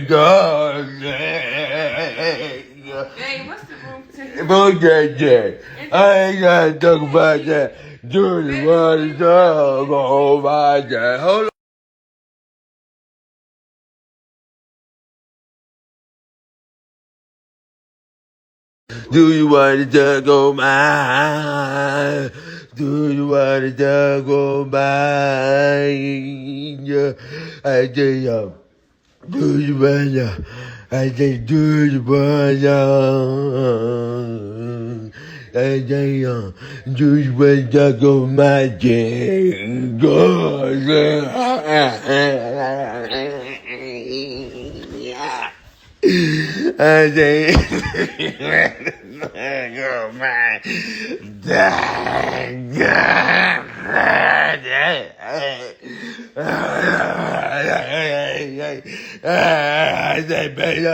God. Hey, what's the room to? Fuck that shit. I ain't gotta talk about that. Dirty water dog. Oh my God. Hold on. Do you want to talk on mine? Do you want to talk on mine? I say, do you want to? I say, do you want to? I say, do you want to talk on my God? I say, oh my, I say, baby,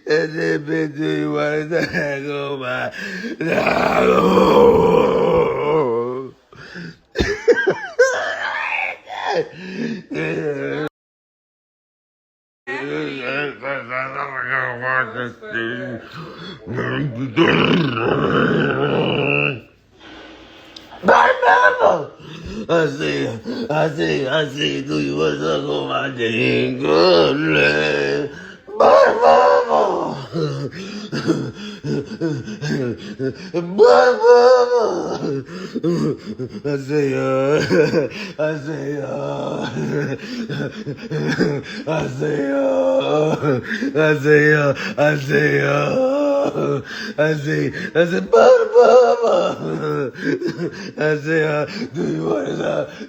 and then, bitch, do you want to talk on my no. I see, do you want to suck on my dick?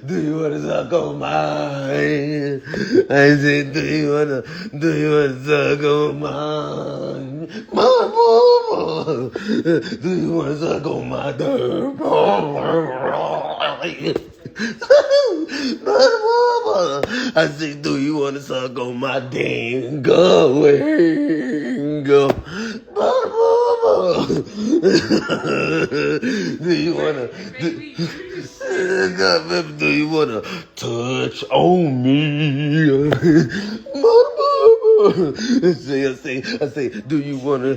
Do you wanna suck on mine? I said, do you wanna suck on mine? Mama, do you wanna suck on my dick? Mama, I said, do you wanna suck on my dang go? Mama, do you wanna? Do you wanna touch on me? Mama, I say, do you wanna?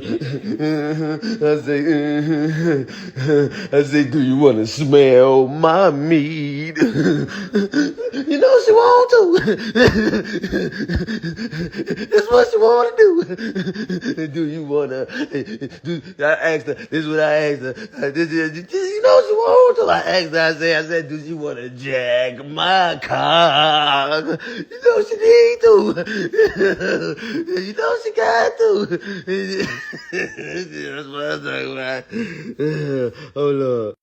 I say, do you wanna smell my meat? You know she want to. That's what she wanna do. Do you wanna? I asked her. This is what I asked her. You know she want to. I asked her. I said, do you wanna jack my cock? You know she need to. You know she got to. That's what I'm talking about. Hold up.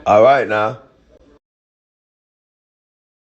All right now.